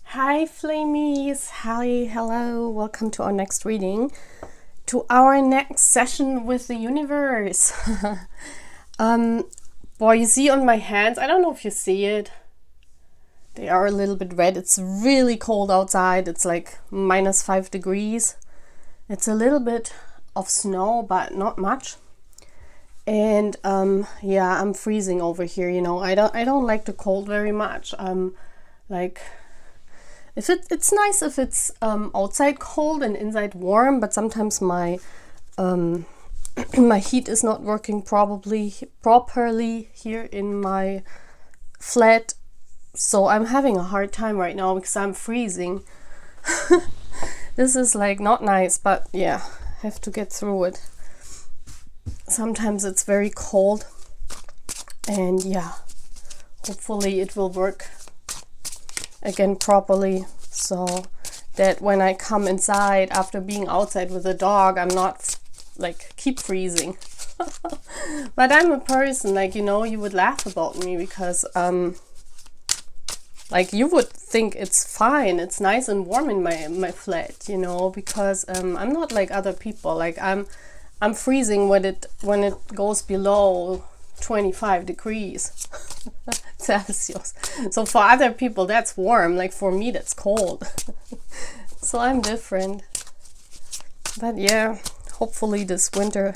Hi Flamies, hi, hello, welcome to our next reading, to our next session with the universe. Boy, you see on my hands, I don't know if you see it, they are a little bit red. It's really cold outside, it's like -5 degrees. It's a little bit of snow, but not much. And yeah, I'm freezing over here, you know. I don't like the cold very much. Like, if it's nice if it's outside cold and inside warm, but sometimes my my heat is not working properly here in my flat, so I'm having a hard time right now because I'm freezing. This is like not nice, but yeah, I have to get through it. Sometimes it's very cold, and yeah, hopefully it will work again properly, so that when I come inside after being outside with the dog, I'm not like keep freezing. But I'm a person, like, you know, you would laugh about me because like you would think it's fine, it's nice and warm in my flat, you know, because I'm not like other people. Like I'm freezing when it goes below 25 degrees Celsius. So for other people that's warm, like for me that's cold. So I'm different. But yeah, hopefully this winter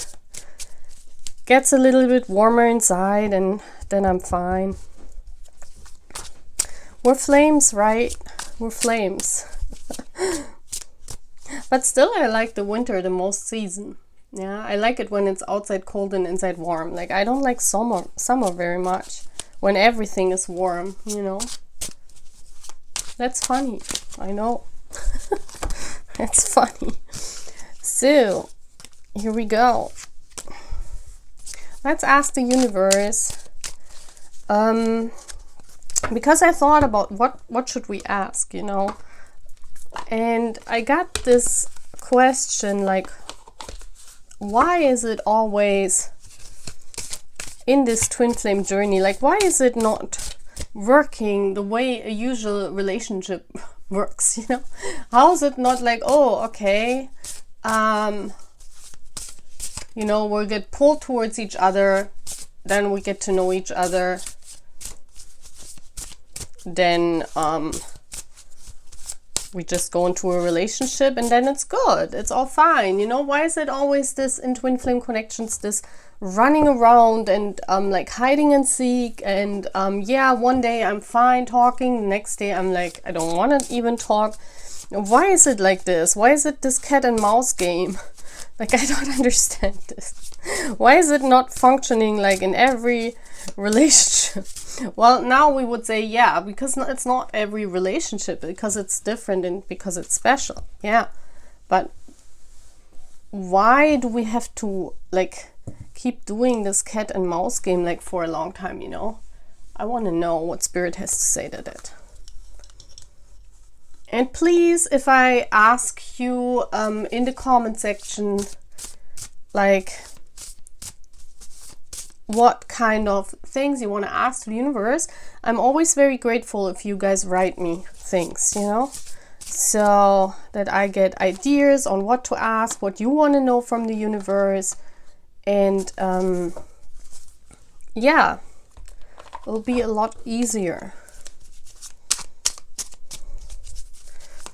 gets a little bit warmer inside and then I'm fine. We're flames, right? We're flames. But still I like the winter the most season. Yeah, I like it when it's outside cold and inside warm. Like, I don't like summer very much, when everything is warm, you know. That's funny, I know. That's funny. So, here we go. Let's ask the universe. Because I thought about what should we ask, you know. And I got this question like, why is it always in this twin flame journey, like why is it not working the way a usual relationship works, you know? How is it not like, oh, okay, you know, we'll get pulled towards each other, then we get to know each other, then we just go into a relationship and then it's good, it's all fine, you know? Why is it always this in twin flame connections, this running around and like hiding and seek, and yeah, one day I'm fine talking, the next day I'm like, I don't want to even talk. Why is it like this? Why is it this cat and mouse game? Like, I don't understand this. Why is it not functioning like in every relationship? Well, now we would say, yeah, because it's not every relationship, because it's different and because it's special. Yeah, but why do we have to like keep doing this cat and mouse game like for a long time, you know? I want to know what Spirit has to say to that. And please, if I ask you in the comment section, like, what kind of things you want to ask to the universe, I'm always very grateful if you guys write me things, you know, so that I get ideas on what to ask, what you want to know from the universe. And yeah, it'll be a lot easier.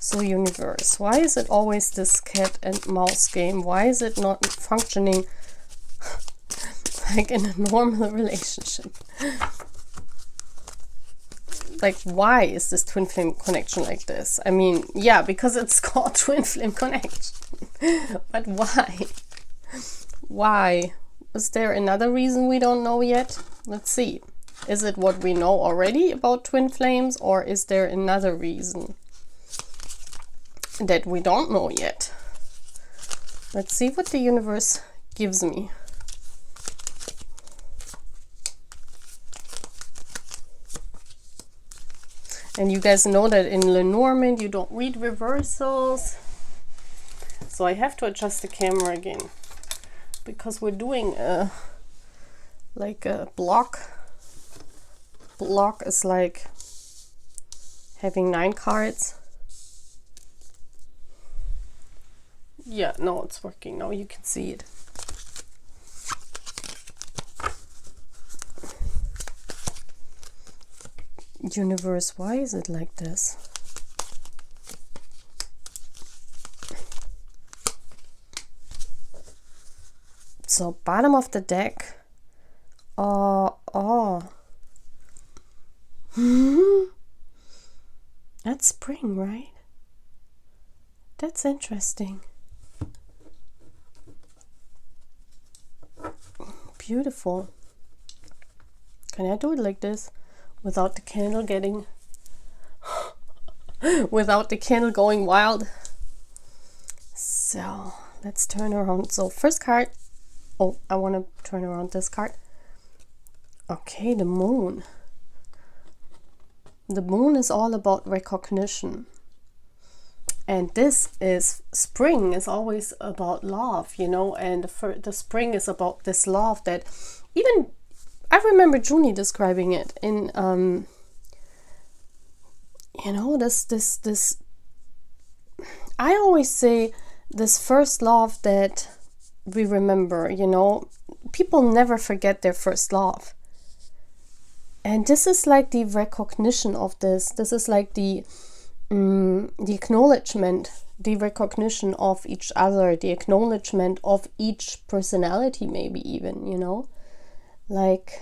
So universe, why is it always this cat and mouse game? Why is it not functioning like in a normal relationship? Like, why is this twin flame connection like this? I mean, yeah, because it's called twin flame connection. But why? Why? Is there another reason we don't know yet? Let's see. Is it what we know already about twin flames, or is there another reason that we don't know yet? Let's see what the universe gives me. And you guys know that in Lenormand you don't read reversals, so I have to adjust the camera again. because we're doing like a block. Block is like having 9 cards. Yeah, no, it's working now. You can see it. Universe, why is it like this? So bottom of the deck. That's spring, right? That's interesting. Beautiful. Can I do it like this without the candle getting without the candle going wild? So let's turn around. So first card. Oh, I want to turn around this card. Okay, the moon. The moon is all about recognition. And this is, spring is always about love, you know, and the spring is about this love that even, I remember Junie describing it in, you know, this, I always say this first love that we remember, you know, people never forget their first love. And this is like the recognition of this. This is like the acknowledgement, the recognition of each other, the acknowledgement of each personality, maybe even, you know, like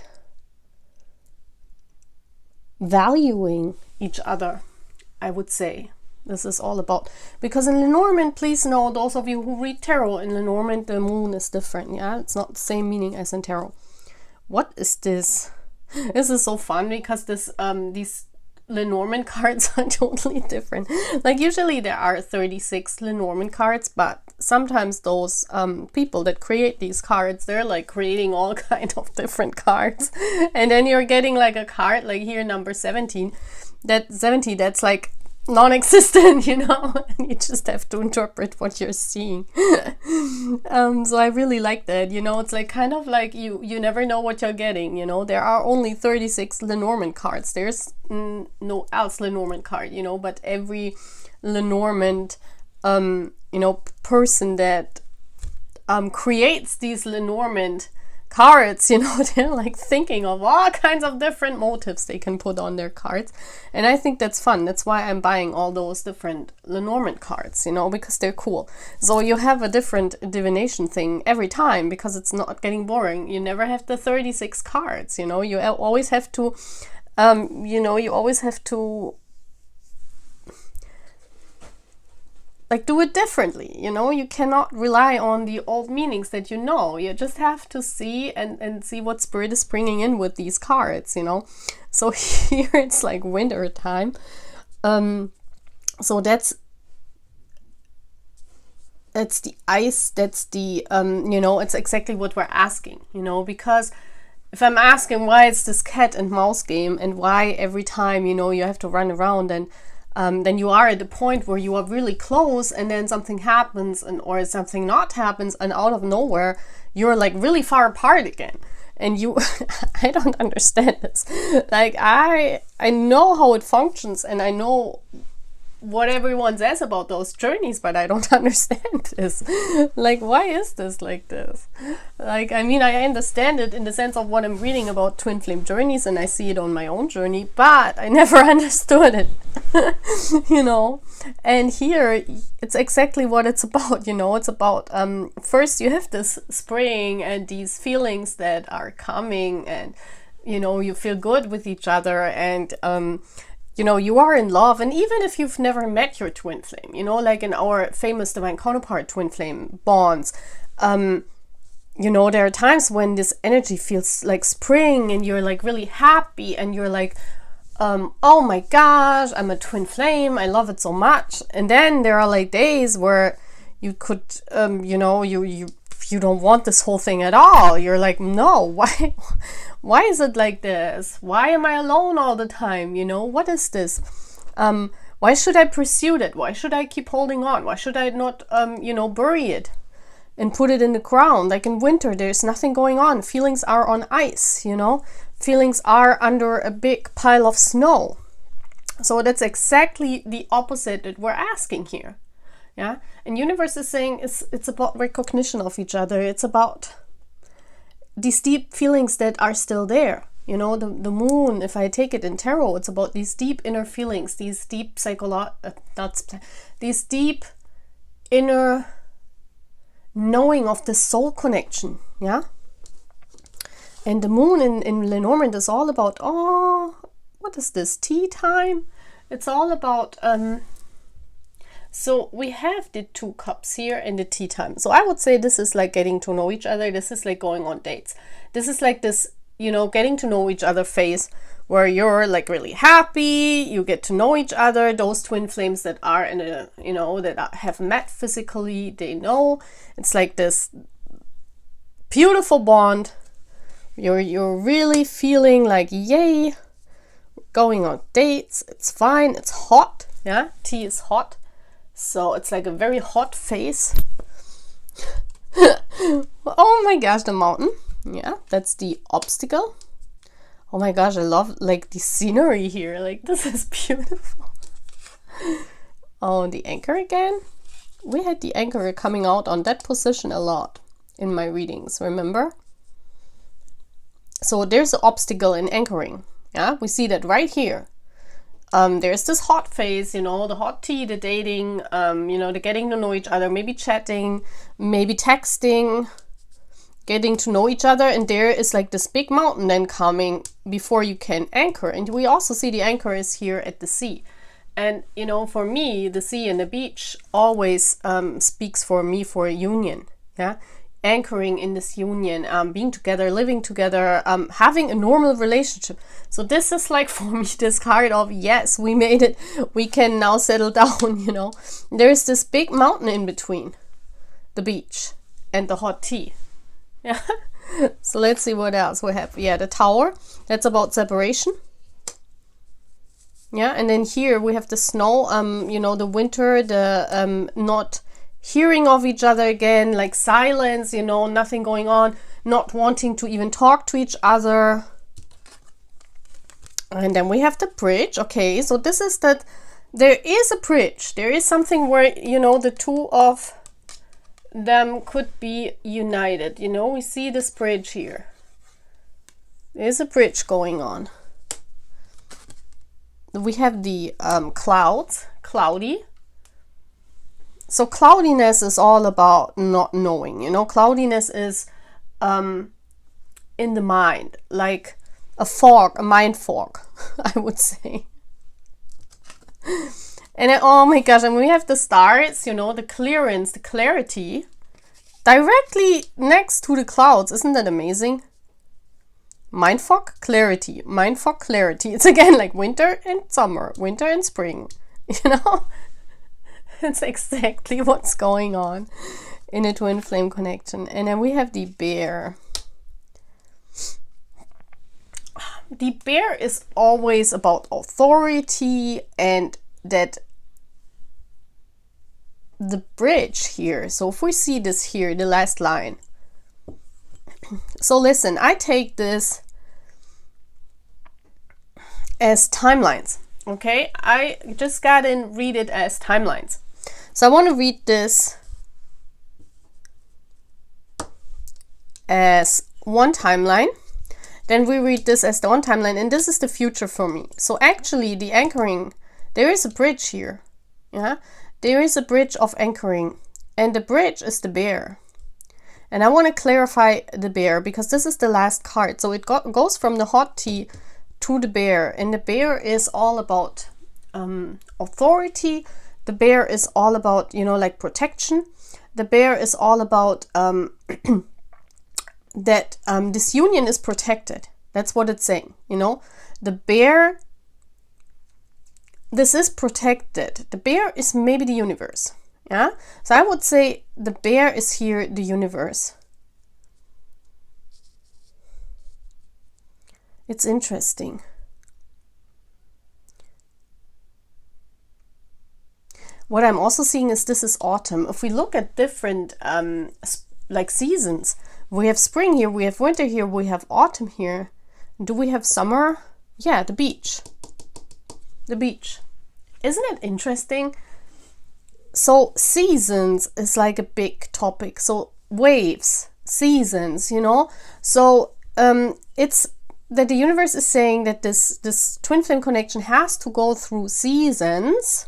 valuing each other, I would say. This is all about, because in Lenormand, please know, those of you who read tarot, in Lenormand the moon is different. Yeah, it's not the same meaning as in tarot. What is this? This is so fun because this these Lenormand cards are totally different. Like usually there are 36 Lenormand cards, but sometimes those people that create these cards, they're like creating all kind of different cards, and then you're getting like a card like here number 17, that's like non-existent, you know, and you just have to interpret what you're seeing. So I really like that, you know, it's like kind of like you never know what you're getting, you know. There are only 36 Lenormand cards. There's no else Lenormand card, you know, but every Lenormand you know, person that creates these Lenormand cards, you know, they're like thinking of all kinds of different motives they can put on their cards, and I think that's fun. That's why I'm buying all those different Lenormand cards, you know, because they're cool. So you have a different divination thing every time, because it's not getting boring. You never have the 36 cards, you know. You always have to you know, you always have to like do it differently, you know. You cannot rely on the old meanings that you know. You just have to see and see what spirit is bringing in with these cards, you know. So here it's like winter time. So it's the ice, that's the you know, it's exactly what we're asking, you know, because if I'm asking why it's this cat and mouse game, and why every time, you know, you have to run around, and then you are at the point where you are really close, and then something happens, or something not happens, and out of nowhere you're like really far apart again, and you I don't understand this. Like I know how it functions, and I know what everyone says about those journeys, but I don't understand this. Like, why is this like this? Like, I mean, I understand it in the sense of what I'm reading about twin flame journeys, and I see it on my own journey, but I never understood it. You know. And here it's exactly what it's about, you know. It's about first you have this spring and these feelings that are coming, and you know, you feel good with each other, and you know, you are in love. And even if you've never met your twin flame, you know, like in our famous divine counterpart twin flame bonds, you know, there are times when this energy feels like spring, and you're like really happy, and you're like, oh my gosh, I'm a twin flame, I love it so much. And then there are like days where you could you know, you don't want this whole thing at all. You're like, no, why is it like this? Why am I alone all the time? You know, what is this? Why should I pursue it? Why should I keep holding on? Why should I not you know, bury it? and put it in the ground. Like in winter, there's nothing going on. Feelings are on ice, you know? Feelings are under a big pile of snow. So that's exactly the opposite that we're asking here. Yeah, and universe is saying it's about recognition of each other. It's about these deep feelings that are still there. You know, the moon, if I take it in tarot, it's about these deep inner feelings, these deep these deep inner knowing of the soul connection. Yeah. And the moon in Lenormand is all about, oh, what is this, tea time? It's all about so we have the 2 cups here and the tea time. So I would say this is like getting to know each other. This is like going on dates. This is like this, you know, getting to know each other phase where you're like really happy. You get to know each other. Those twin flames that are in a, you know, that have met physically, they know. It's like this beautiful bond. You're really feeling like, yay, going on dates. It's fine. It's hot. Yeah, tea is hot. So it's like a very hot phase. Oh my gosh, the mountain. Yeah, that's the obstacle. Oh my gosh, I love like the scenery here. Like, this is beautiful. Oh, the anchor again. We had the anchor coming out on that position a lot in my readings, remember? So there's the obstacle in anchoring. Yeah, we see that right here. There's this hot phase, you know, the hot tea, the dating, you know, the getting to know each other, maybe chatting, maybe texting, getting to know each other. And there is like this big mountain then coming before you can anchor. And we also see the anchor is here at the sea. And, you know, for me, the sea and the beach always speaks for me for a union. Yeah. Anchoring in this union, being together, living together, having a normal relationship. So this is like for me this card of, yes, we made it, we can now settle down, you know. There's this big mountain in between the beach and the hot tea. Yeah. So let's see what else we have. Yeah, the tower, that's about separation. Yeah, and then here we have the snow, you know, the winter, the not hearing of each other again, like silence, you know, nothing going on, not wanting to even talk to each other. And then we have the bridge. Okay, so this is that there is a bridge. There is something where, you know, the 2 of them could be united. You know, we see this bridge here. There's a bridge going on. We have the clouds, cloudy. So cloudiness is all about not knowing, you know. Cloudiness is in the mind, like a fog, a mind fog, I would say. And then, oh my gosh, and we have the stars, you know, the clearance, the clarity, directly next to the clouds. Isn't that amazing? Mind fog, clarity, mind fog, clarity. It's again like winter and summer, winter and spring, you know. It's exactly what's going on in a twin flame connection. And then we have the bear. The bear is always about authority and that the bridge here. So if we see this here, the last line. So listen, I take this as timelines. Okay, I just got in, read it as timelines. So I want to read this as one timeline. Then we read this as the one timeline, and this is the future for me. So actually the anchoring, there is a bridge here. Yeah, there is a bridge of anchoring, and the bridge is the bear. And I want to clarify the bear because this is the last card. So it goes from the hot tea to the bear, and the bear is all about authority. The bear is all about, you know, like protection. The bear is all about that this union is protected. That's what it's saying, you know. The bear, this is protected. The bear is maybe the universe. Yeah, so I would say the bear is here, the universe. It's interesting. What I'm also seeing is this is autumn. If we look at different like seasons. We have spring here, we have winter here, we have autumn here. Do we have summer? Yeah, the beach. The beach. Isn't it interesting? So seasons is like a big topic. So waves, seasons, you know. So it's that the universe is saying that this twin flame connection has to go through seasons.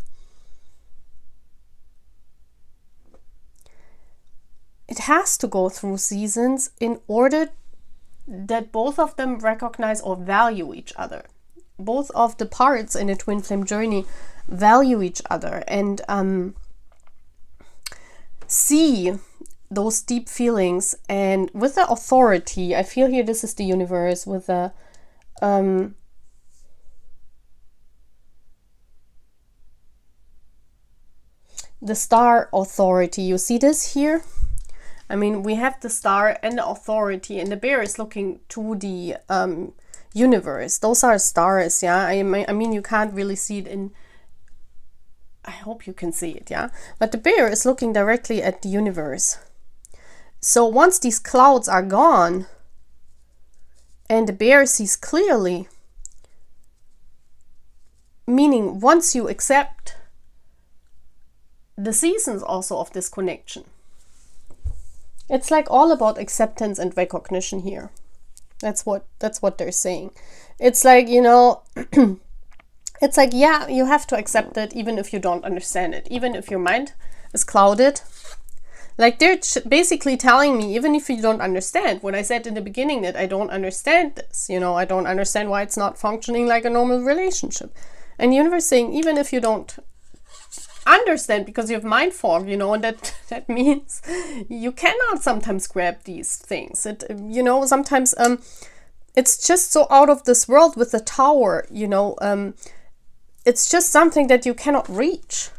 It has to go through seasons in order that both of them recognize or value each other. Both of the parts in the twin flame journey value each other and see those deep feelings. And with the authority, I feel here this is the universe with the star authority. You see this here? I mean, we have the star and the authority, and the bear is looking to the universe. Those are stars, yeah. I mean, you can't really see it in... I hope you can see it, yeah. But the bear is looking directly at the universe. So once these clouds are gone, and the bear sees clearly, meaning once you accept the seasons also of this connection, it's like all about acceptance and recognition here. That's what they're saying. It's like, you know, it's like, yeah, you have to accept it even if you don't understand it, even if your mind is clouded. Like they're basically telling me, even if you don't understand what I said in the beginning, that I don't understand this, you know, I don't understand why it's not functioning like a normal relationship. And the universe saying, even if you don't understand, because you have mind fog, you know, and that means you cannot sometimes grab these things. It, you know, sometimes it's just so out of this world with the tower, you know, it's just something that you cannot reach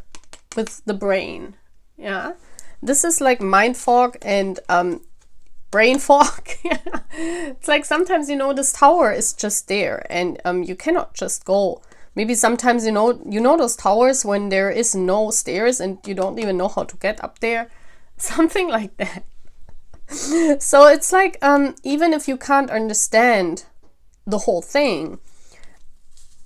with the brain. Yeah, this is like mind fog and brain fog. It's like sometimes, you know, this tower is just there and you cannot just go. Maybe sometimes, you know those towers when there is no stairs and you don't even know how to get up there, something like that. So it's like even if you can't understand the whole thing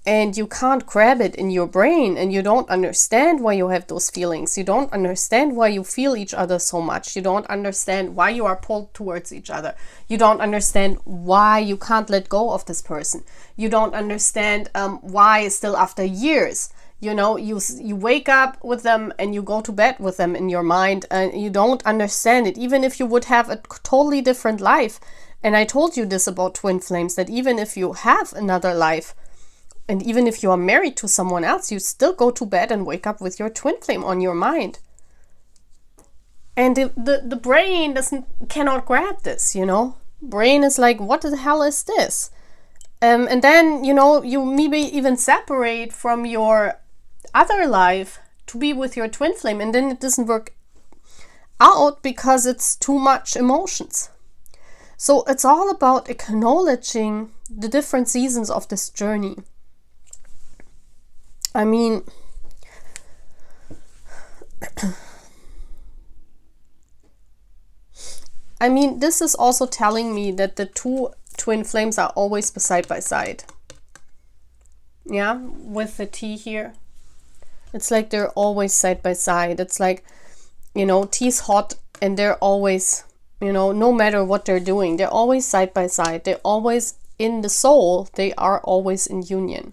and you can't grab it in your brain and you don't understand why you have those feelings, you don't understand why you feel each other so much, you don't understand why you are pulled towards each other, you don't understand why you can't let go of this person, you don't understand why still after years, you know, you wake up with them and you go to bed with them in your mind and you don't understand it, even if you would have a totally different life. And I told you this about twin flames, that even if you have another life, and even if you are married to someone else, you still go to bed and wake up with your twin flame on your mind. And the brain cannot grab this, you know. Brain is like, what the hell is this? And then, you know, you maybe even separate from your other life to be with your twin flame, and then it doesn't work out because it's too much emotions. So it's all about acknowledging the different seasons of this journey. I mean, this is also telling me that the two twin flames are always side by side. Yeah, with the T here. It's like they're always side by side. It's like, you know, T's hot and they're always, you know, no matter what they're doing, they're always side by side. They're always in the soul. They are always in union.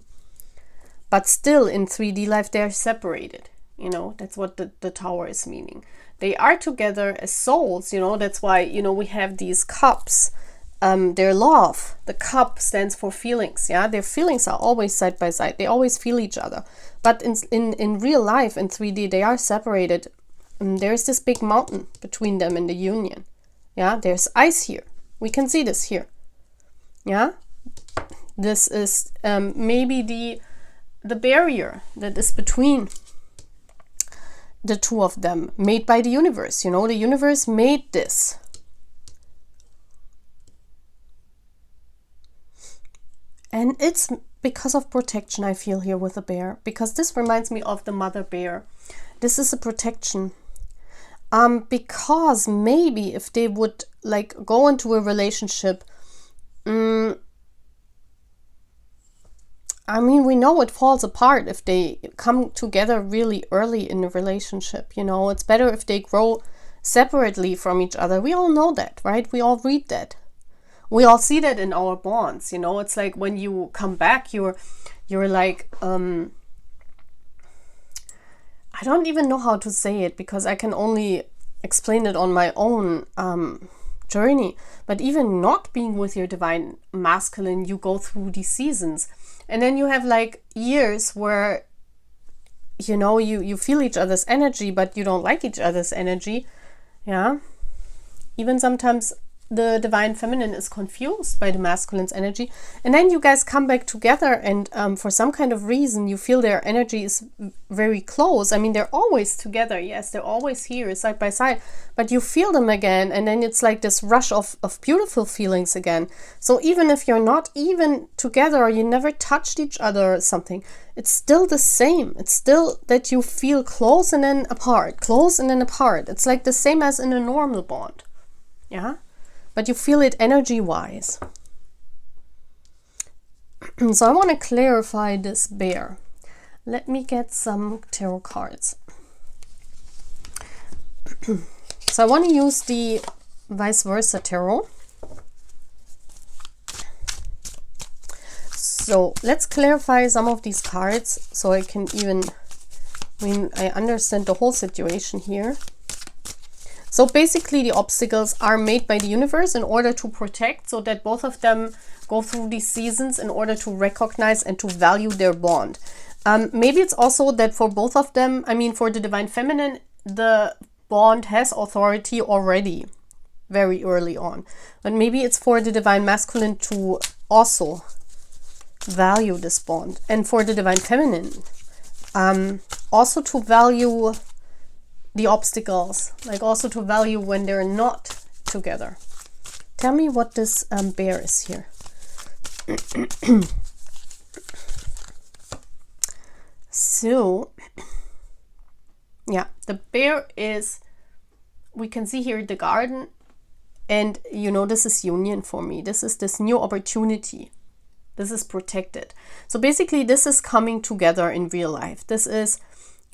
But still in 3D life, they're separated. You know, that's what the tower is meaning. They are together as souls, you know, that's why, you know, we have these cups. Their love, the cup stands for feelings. Yeah, their feelings are always side by side. They always feel each other. But in real life, in 3D, they are separated. There's this big mountain between them in the union. Yeah, there's ice here. We can see this here. Yeah, this is maybe the barrier that is between the two of them, made by the universe. You know, the universe made this. And it's because of protection, I feel here with the bear, because this reminds me of the mother bear. This is a protection. Because maybe if they would like go into a relationship, I mean, we know it falls apart if they come together really early in a relationship. You know, it's better if they grow separately from each other. We all know that, right? We all read that. We all see that in our bonds. You know, it's like when you come back, you're like, I don't even know how to say it because I can only explain it on my own journey. But even not being with your divine masculine, you go through these seasons. And then you have like years where, you know, you feel each other's energy, but you don't like each other's energy. Yeah. Even sometimes the divine feminine is confused by the masculine's energy. And then you guys come back together and for some kind of reason, you feel their energy is very close. I mean, they're always together. Yes, they're always here side by side, but you feel them again. And then it's like this rush of beautiful feelings again. So even if you're not even together or you never touched each other or something, it's still the same. It's still that you feel close and then apart, close and then apart. It's like the same as in a normal bond. Yeah. But you feel it energy-wise. So I want to clarify this bear. Let me get some tarot cards. So I want to use the vice versa tarot. So let's clarify some of these cards so I can even, I understand the whole situation here. So basically the obstacles are made by the universe in order to protect, so that both of them go through these seasons in order to recognize and to value their bond. Maybe it's also that for both of them, I mean for the divine feminine, the bond has authority already very early on. But maybe it's for the divine masculine to also value this bond. And for the divine feminine, also to value the obstacles, like also to value when they're not together. Tell me what this bear is here. So, yeah, the bear is, we can see here the garden, and you know, this is union for me. This is this new opportunity. This is protected. So basically this is coming together in real life. This is,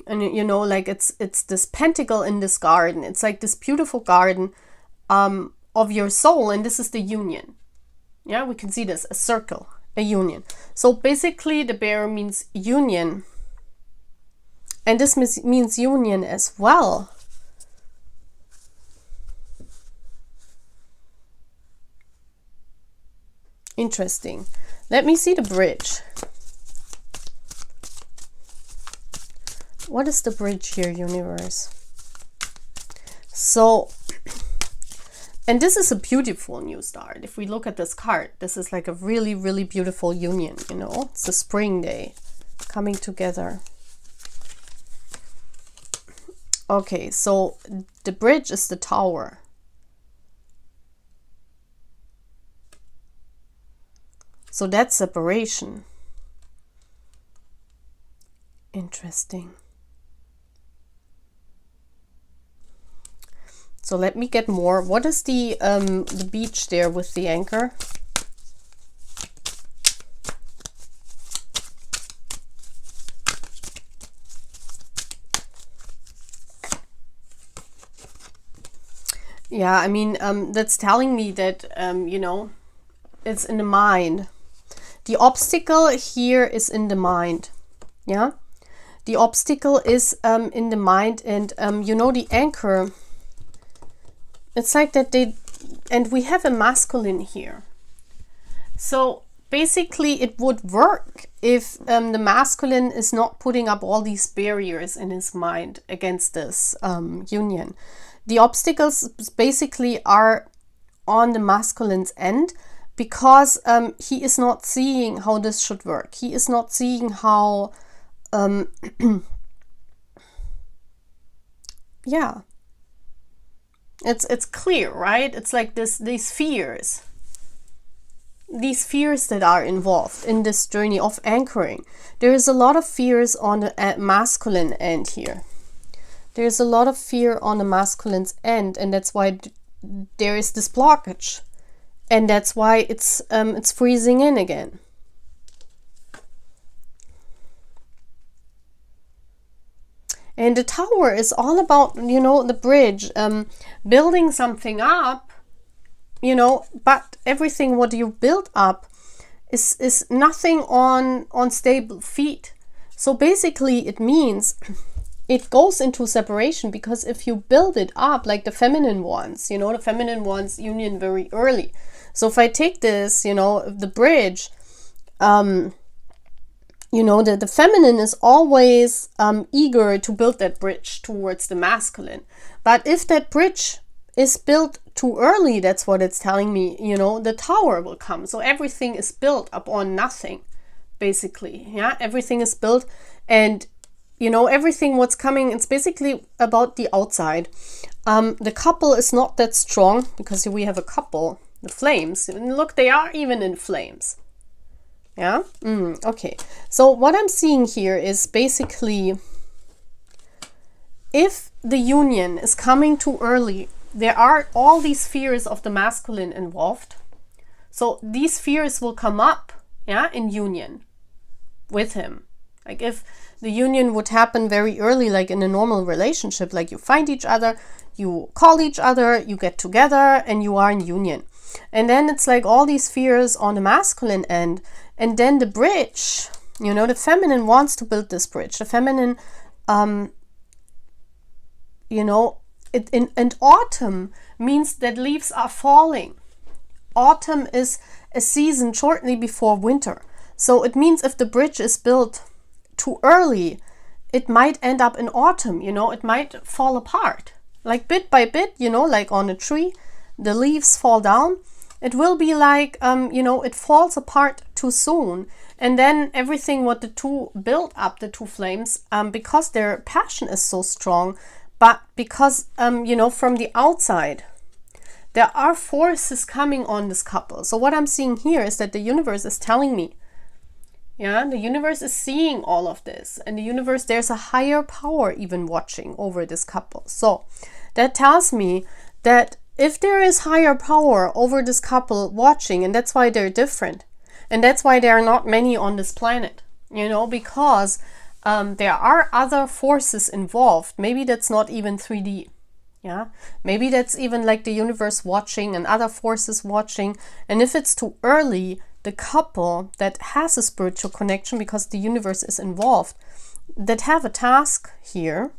and you know, like it's this pentacle in this garden. It's like this beautiful garden of your soul, and this is the union. Yeah, we can see this, a circle, a union. So basically the bear means union, and this means union as well. Interesting. Let me see the bridge. What is the bridge here, universe? So, and this is a beautiful new start. If we look at this card, this is like a really, really beautiful union, you know? It's a spring day coming together. Okay, so the bridge is the tower. So that's separation. Interesting. So let me get more. What is the beach there with the anchor? Yeah, I mean, that's telling me that, you know, it's in the mind. The obstacle here is in the mind. Yeah, the obstacle is in the mind, and you know, the anchor, it's like that they, and we have a masculine here. So basically it would work if the masculine is not putting up all these barriers in his mind against this union. The obstacles basically are on the masculine's end, because he is not seeing how this should work. He is not seeing how, yeah, it's clear, right? It's like these fears that are involved in this journey of anchoring. There is a lot of fears on the masculine end here. There's a lot of fear on the masculine's end, and that's why there is this blockage, and that's why it's freezing in again. And the Tower is all about, you know, the bridge, building something up, you know, but everything what you build up is nothing on stable feet. So basically it means it goes into separation, because if you build it up like the feminine ones, you know, the feminine ones union very early. So if I take this, you know, the bridge, you know, the feminine is always eager to build that bridge towards the masculine. But if that bridge is built too early, that's what it's telling me, you know, the Tower will come. So everything is built upon nothing, basically. Yeah, everything is built, and you know, everything what's coming, it's basically about the outside. The couple is not that strong, because we have a couple, the flames. And look, they are even in flames. Yeah? Okay. So what I'm seeing here is basically, if the union is coming too early, there are all these fears of the masculine involved. So these fears will come up, yeah, in union with him. Like if the union would happen very early, like in a normal relationship, like you find each other, you call each other, you get together, and you are in union. And then it's like all these fears on the masculine end. And then the bridge, you know, the feminine wants to build this bridge. The feminine, you know, and autumn means that leaves are falling. Autumn is a season shortly before winter. So it means if the bridge is built too early, it might end up in autumn, you know, it might fall apart. Like bit by bit, you know, like on a tree, the leaves fall down. It will be like, you know, it falls apart too soon. And then everything what the two build up, the two flames, because their passion is so strong, but because, you know, from the outside, there are forces coming on this couple. So what I'm seeing here is that the universe is telling me, yeah, the universe is seeing all of this. And the universe, there's a higher power even watching over this couple. So that tells me that if there is higher power over this couple watching, and that's why they're different, and that's why there are not many on this planet, you know, because there are other forces involved. Maybe that's not even 3D. Yeah, maybe that's even like the universe watching and other forces watching. And if it's too early, the couple that has a spiritual connection, because the universe is involved, that have a task here,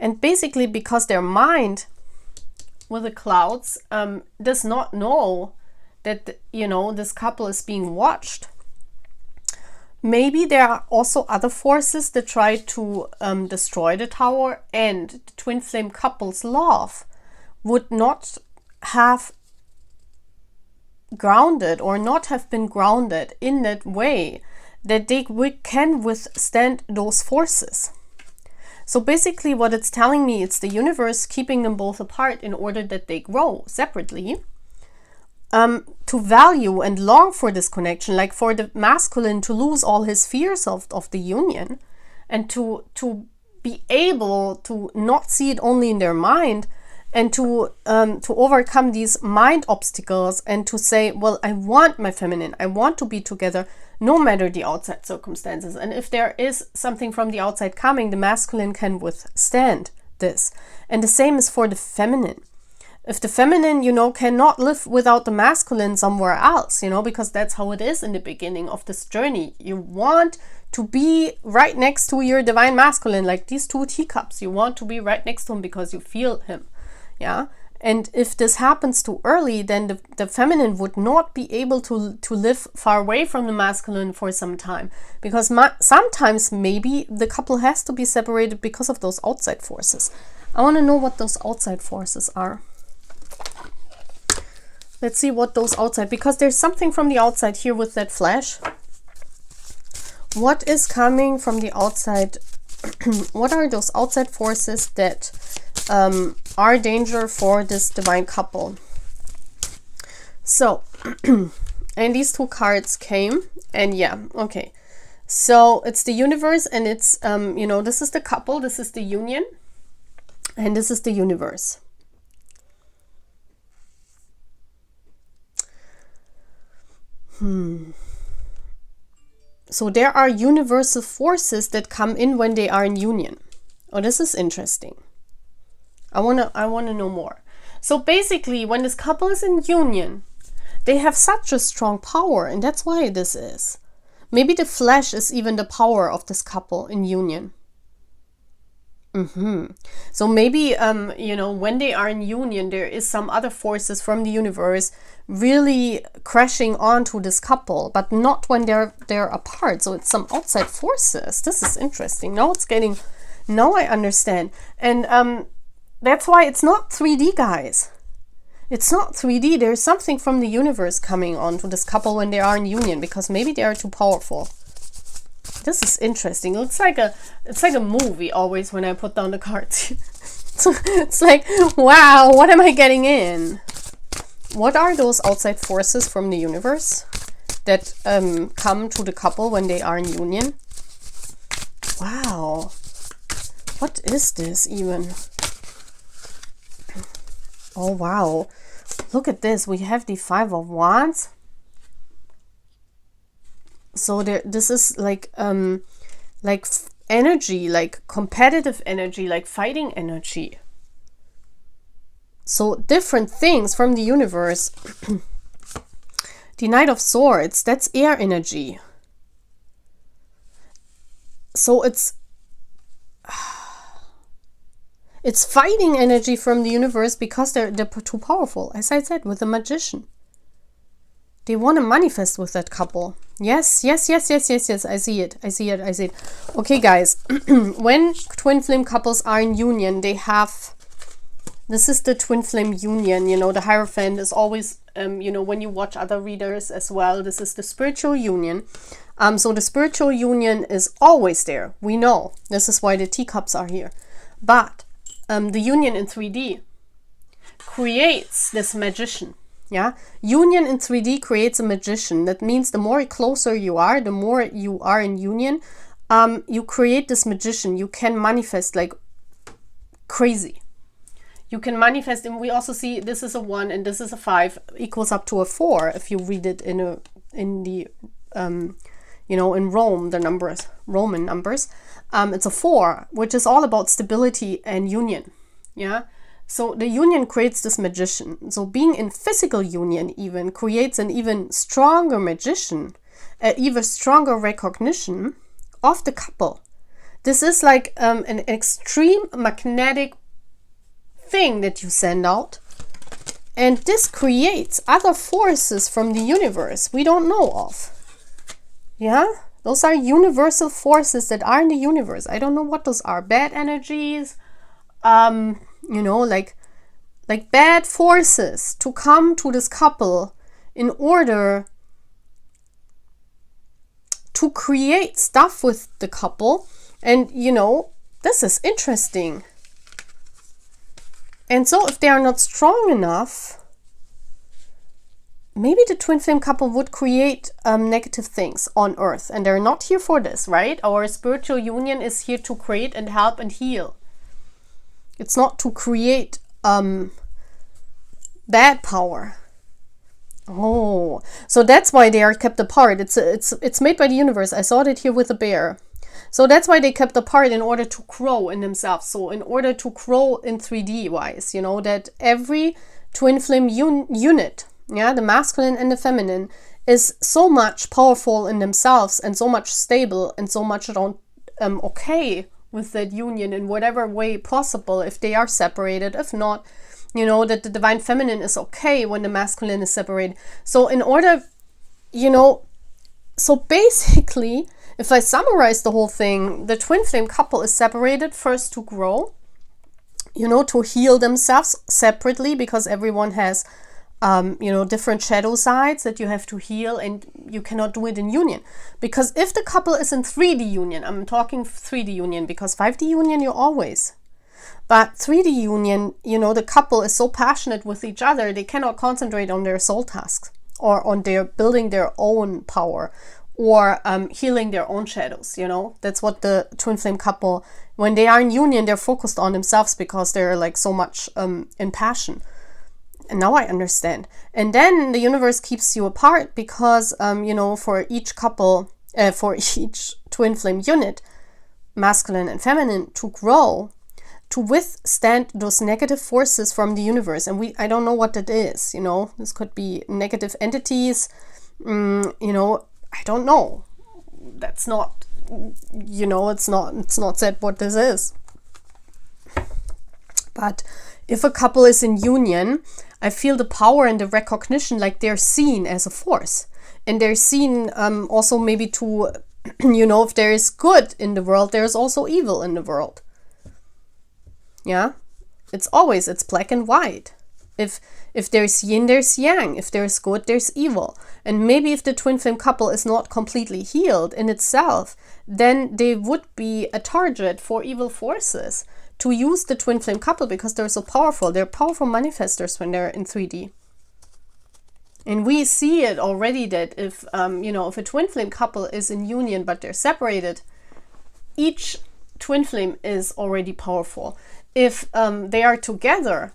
and basically because their mind with the clouds does not know that, you know, this couple is being watched. Maybe there are also other forces that try to destroy the Tower, and the twin flame couple's love would not have grounded or not have been grounded in that way that they can withstand those forces. So basically what it's telling me, it's the universe keeping them both apart in order that they grow separately, to value and long for this connection, like for the masculine to lose all his fears of the union, and to be able to not see it only in their mind, and to overcome these mind obstacles, and to say, well, I want my feminine, I want to be together no matter the outside circumstances. And if there is something from the outside coming, the masculine can withstand this. And the same is for the feminine. If the feminine, you know, cannot live without the masculine somewhere else, you know, because that's how it is in the beginning of this journey. You want to be right next to your divine masculine, like these two teacups. You want to be right next to him because you feel him. Yeah. And if this happens too early, then the feminine would not be able to live far away from the masculine for some time. Because sometimes maybe the couple has to be separated because of those outside forces. I want to know what those outside forces are. Let's see what those outside, because there's something from the outside here with that flash. What is coming from the outside? What are those outside forces that are danger for this divine couple? So, and these two cards came, and yeah, okay. So it's the universe, and it's, you know, this is the couple, this is the union, and this is the universe. So there are universal forces that come in when they are in union. Oh, this is interesting. I wanna know more. So basically, when this couple is in union, they have such a strong power, and that's why this is. Maybe the flesh is even the power of this couple in union. So maybe, you know, when they are in union, there is some other forces from the universe really crashing onto this couple, but not when they're apart. So it's some outside forces. This is interesting. Now I understand. And that's why it's not 3D, guys. It's not 3D. There's something from the universe coming onto this couple when they are in union, because maybe they are too powerful. This is interesting. It's like a movie always when I put down the cards. It's like, wow, what am I getting in? What are those outside forces from the universe that come to the couple when they are in union? Wow. What is this even? Oh, wow. Look at this. We have the 5 of Wands. So this is like energy, like competitive energy, like fighting energy. So different things from the universe. The Knight of Swords, that's air energy. So it's fighting energy from the universe because they're too powerful. As I said, with the Magician. They want to manifest with that couple. Yes. I see it. Okay, guys. When twin flame couples are in union, they have... This is the twin flame union. You know, the Hierophant is always... you know, when you watch other readers as well, this is the spiritual union. So the spiritual union is always there. We know. This is why the teacups are here. But the union in 3D creates this Magician. Yeah, union in 3D creates a Magician. That means the more closer you are, the more you are in union, you create this Magician. You can manifest like crazy. You can manifest, and we also see this is a 1 and this is a 5 equals up to a 4 if you read it in the you know, in Rome, the numbers, Roman numbers. It's a 4, which is all about stability and union. Yeah. So the union creates this Magician. So being in physical union even creates an even stronger Magician, an even stronger recognition of the couple. This is like an extreme magnetic thing that you send out. And this creates other forces from the universe we don't know of. Yeah? Those are universal forces that are in the universe. I don't know what those are. Bad energies, you know, like bad forces to come to this couple in order to create stuff with the couple. And, you know, this is interesting. And so if they are not strong enough, maybe the twin flame couple would create negative things on earth. And they're not here for this, right? Our spiritual union is here to create and help and heal. It's not to create bad power. Oh, so that's why they are kept apart. It's made by the universe. I saw it here with a bear. So that's why they kept apart, in order to grow in themselves. So in order to grow in 3D wise, you know, that every twin flame unit, yeah, the masculine and the feminine, is so much powerful in themselves and so much stable and so much okay with that union in whatever way possible, if they are separated. If not, you know, that the divine feminine is okay when the masculine is separated. So in order, you know, so basically, if I summarize the whole thing, the twin flame couple is separated first to grow, you know, to heal themselves separately, because everyone has you know, different shadow sides that you have to heal, and you cannot do it in union. Because if the couple is in 3D union, I'm talking 3D union, because 5D union you always. But 3D union, you know, the couple is so passionate with each other, they cannot concentrate on their soul tasks or on their building their own power or healing their own shadows, you know. That's what the twin flame couple, when they are in union, they're focused on themselves because they're like so much in passion. And now I understand. And then the universe keeps you apart because, you know, for each couple, for each twin flame unit, masculine and feminine, to grow, to withstand those negative forces from the universe. And I don't know what that is, you know. This could be negative entities, you know, I don't know. That's not, you know, it's not said what this is. But if a couple is in union, I feel the power and the recognition, like they're seen as a force. And they're seen also maybe to, you know, if there is good in the world, there's also evil in the world. Yeah? It's black and white. If there's yin, there's yang. If there's good, there's evil. And maybe if the twin flame couple is not completely healed in itself, then they would be a target for evil forces to use the twin flame couple because they're so powerful. They're powerful manifestors when they're in 3D. And we see it already that if, you know, if a twin flame couple is in union but they're separated, each twin flame is already powerful. If they are together,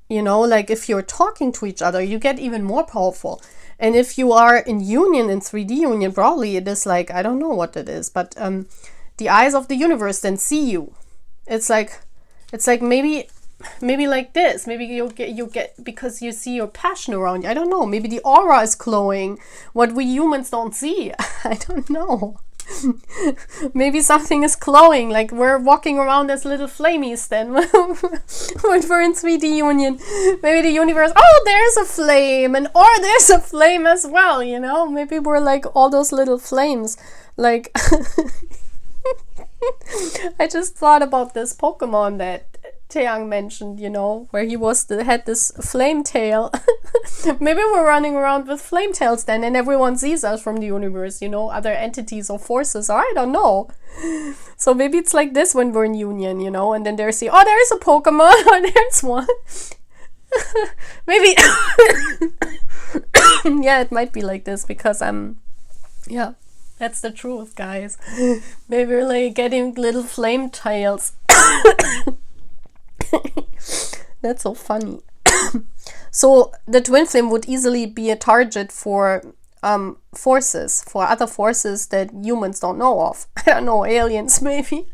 you know, like if you're talking to each other, you get even more powerful. And if you are in union, in 3D union, probably it is like, I don't know what it is, but the eyes of the universe then see you. It's like maybe like this. Maybe you get because you see your passion around you. I don't know. Maybe the aura is glowing, what we humans don't see. I don't know. Maybe something is glowing, like we're walking around as little flamies then when we're in 3D union. Maybe the universe, oh, there's a flame, and or there's a flame as well, you know. Maybe we're like all those little flames, like I just thought about this Pokemon that Taeyang mentioned, you know, where he had this flame tail. Maybe we're running around with flame tails then, and everyone sees us from the universe, you know, other entities or forces, or I don't know. So maybe it's like this when we're in union, you know, and then there's there's a Pokemon, or there's one. Maybe yeah, it might be like this because yeah, that's the truth, guys. Maybe we're like getting little flame tails. That's so funny. So the twin flame would easily be a target for for other forces that humans don't know of. I don't know, aliens maybe.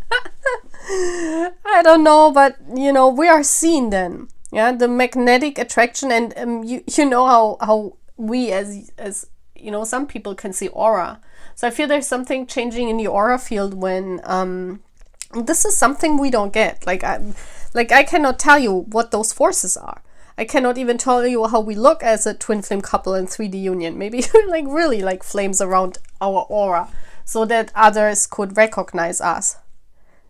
I don't know, but you know, we are seen then. Yeah, the magnetic attraction, and you know how we as you know, some people can see aura. So I feel there's something changing in the aura field when this is something we don't get. Like I cannot tell you what those forces are. I cannot even tell you how we look as a twin flame couple in 3D union. Maybe like really like flames around our aura so that others could recognize us.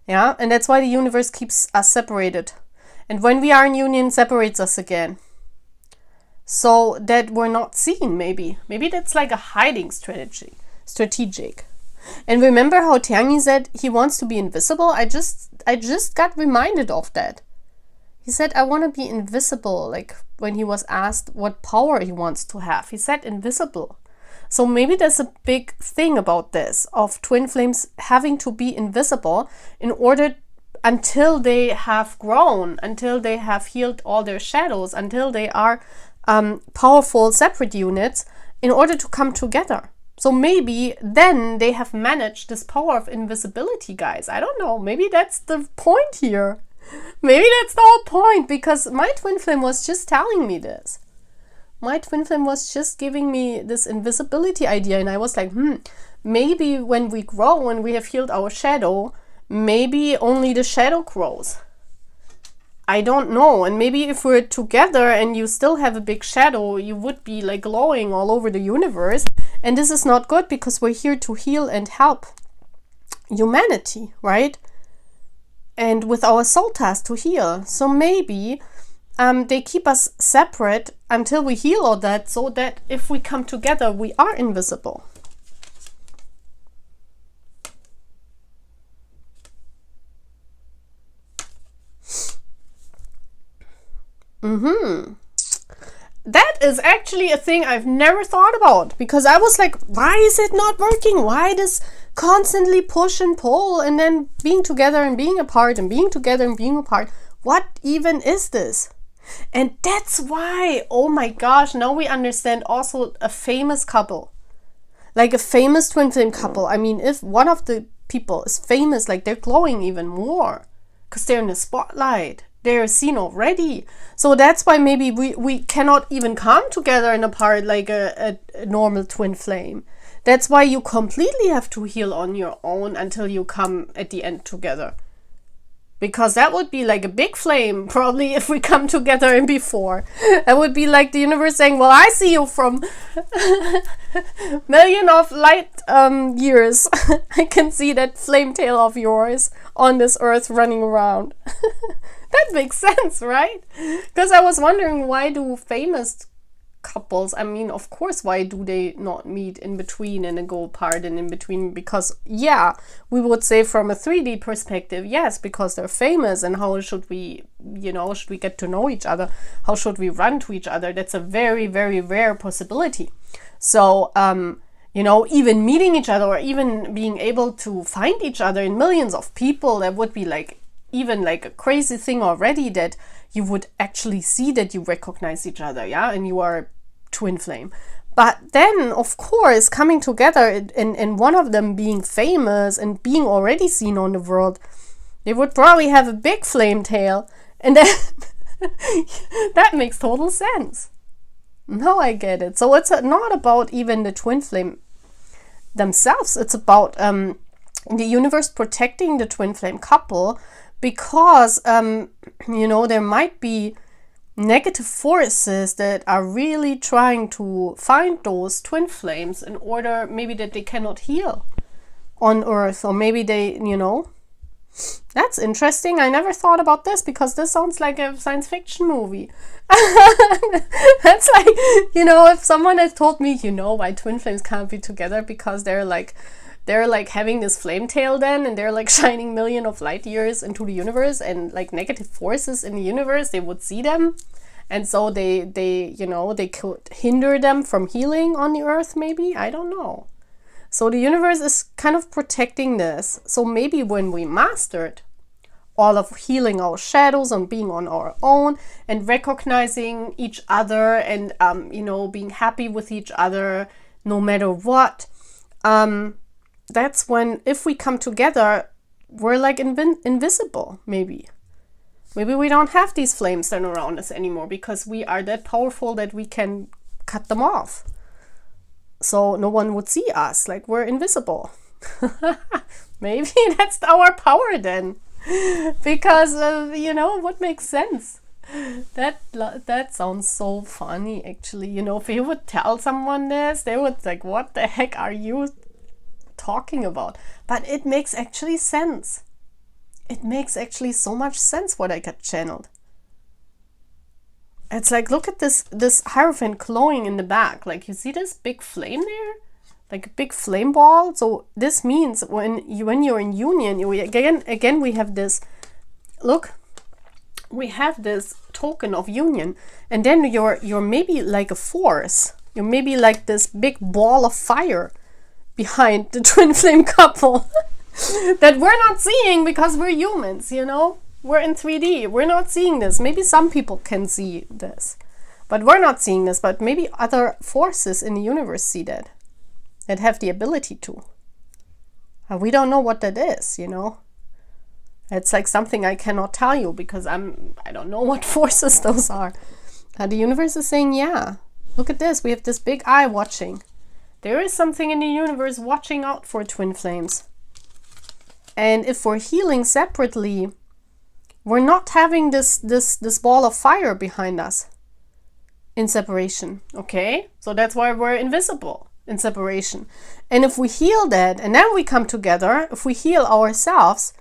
Yeah, and that's why the universe keeps us separated. And when we are in union, separates us again. So that we're not seen, maybe. Maybe that's like a hiding strategic. And remember how Taeyang said he wants to be invisible? I just got reminded of that. He said, I want to be invisible, like when he was asked what power he wants to have. He said invisible. So maybe there's a big thing about this, of twin flames having to be invisible in order until they have grown, until they have healed all their shadows, until they are powerful separate units in order to come together. So maybe then they have managed this power of invisibility, guys. I don't know. Maybe that's the point here. Maybe that's the whole point, because my twin flame was just telling me this. My twin flame was just giving me this invisibility idea, and I was like, maybe when we grow, when we have healed our shadow, maybe only the shadow grows. I don't know. And maybe if we're together and you still have a big shadow, you would be like glowing all over the universe. And this is not good, because we're here to heal and help humanity, right? And with our soul task to heal. So maybe they keep us separate until we heal all that, so that if we come together, we are invisible. that is actually a thing I've never thought about, because I was like, why is it not working? Why this constantly push and pull and then being together and being apart and being together and being apart? What even is this? And that's why, oh my gosh, now we understand also a famous couple, like a famous twin flame couple. I mean, if one of the people is famous, like they're glowing even more because they're in the spotlight. They're seen already. So that's why maybe we cannot even come together and apart like a normal twin flame. That's why you completely have to heal on your own until you come at the end together. Because that would be like a big flame, probably, if we come together and before. That would be like the universe saying, well, I see you from million of light years. I can see that flame tail of yours on this earth running around. That makes sense, right? Because I was wondering, why do famous couples, I mean, of course, why do they not meet in between and then go apart and in between? Because, yeah, we would say from a 3D perspective, yes, because they're famous, and how should we, should we get to know each other? How should we run to each other? That's a very, very rare possibility. So, even meeting each other or even being able to find each other in millions of people, that would be like, even like a crazy thing already, that you would actually see that you recognize each other, yeah, and you are twin flame. But then, of course, coming together and one of them being famous and being already seen on the world, they would probably have a big flame tail, and then that makes total sense. Now I get it. So it's not about even the twin flame themselves. It's about the universe protecting the twin flame couple, because there might be negative forces that are really trying to find those twin flames in order maybe that they cannot heal on earth, or maybe they, that's interesting. I never thought about this, because this sounds like a science fiction movie. That's like, if someone had told me, why twin flames can't be together, because they're like having this flame tail then, and they're like shining million of light years into the universe, and like negative forces in the universe, they would see them, and so they could hinder them from healing on the earth, maybe, I don't know. So the universe is kind of protecting this. So maybe when we mastered all of healing our shadows and being on our own and recognizing each other and being happy with each other no matter what, that's when, if we come together, we're like invisible, maybe. Maybe we don't have these flames then around us anymore, because we are that powerful that we can cut them off. So no one would see us, like we're invisible. Maybe that's our power then. Because, what makes sense? That sounds so funny, actually. If you would tell someone this, they would like, what the heck are you talking about? But it makes actually sense. It makes actually so much sense what I got channeled. It's like, look at this Hierophant glowing in the back. Like, you see this big flame there? Like a big flame ball. So this means when you're in union, again we have this, look, we have this token of union, and then you're maybe like a force. You're maybe like this big ball of fire behind the twin flame couple that we're not seeing because we're humans, We're in 3D. We're not seeing this. Maybe some people can see this, but we're not seeing this. But maybe other forces in the universe see that have the ability to. We don't know what that is, It's like something I cannot tell you, because I don't know what forces those are. The universe is saying, yeah, look at this. We have this big eye watching. There is something in the universe watching out for twin flames. And if we're healing separately, we're not having this ball of fire behind us in separation, okay? So that's why we're invisible in separation. And if we heal that, and then we come together, if we heal ourselves,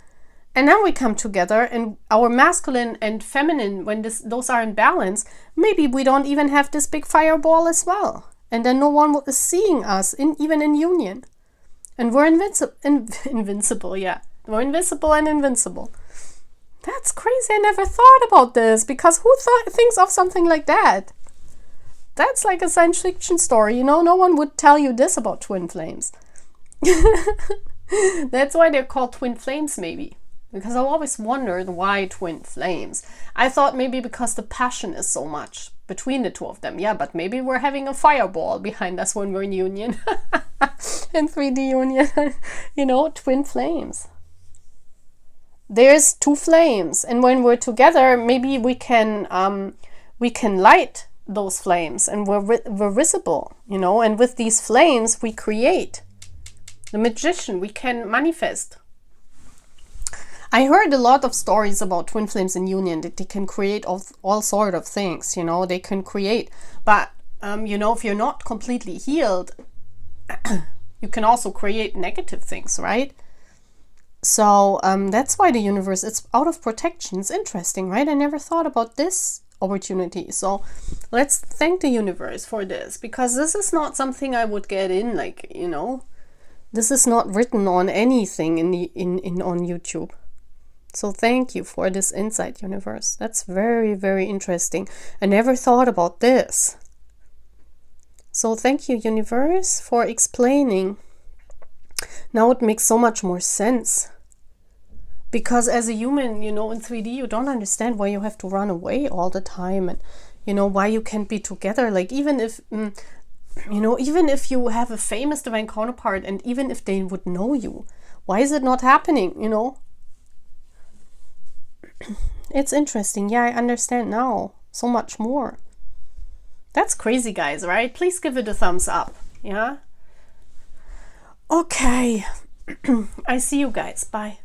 and then we come together, and our masculine and feminine, when those are in balance, maybe we don't even have this big fireball as well. And then no one is seeing us, even in union. And we're invincible, yeah. We're invisible and invincible. That's crazy. I never thought about this, because who thinks of something like that? That's like a science fiction story, you know. No one would tell you this about twin flames. That's why they're called twin flames, maybe. Because I always wondered why twin flames. I thought maybe because the passion is so much between the two of them. Yeah, but maybe we're having a fireball behind us when we're in union. In 3D union. You know, twin flames. There's two flames, and when we're together, maybe we can light those flames, and we're visible, you know. And with these flames, we create. The magician, we can manifest. I heard a lot of stories about twin flames in union, that they can create all sort of things, you know. They can create, but you know, if you're not completely healed, you can also create negative things, right? So that's why the universe, it's out of protection. It's interesting, right? I never thought about this opportunity. So let's thank the universe for this, because this is not something I would get in, like, you know, this is not written on anything on YouTube. So thank you for this insight, universe. That's very, very interesting. I never thought about this. So thank you, universe, for explaining. Now it makes so much more sense. Because as a human, you know, in 3D, you don't understand why you have to run away all the time. And, you know, why you can't be together. Like, even if, you know, even if you have a famous divine counterpart, and even if they would know you, why is it not happening, you know? It's interesting. Yeah, I understand now so much more. That's crazy, guys, right? Please give it a thumbs up. Yeah? Okay. I see you guys. Bye.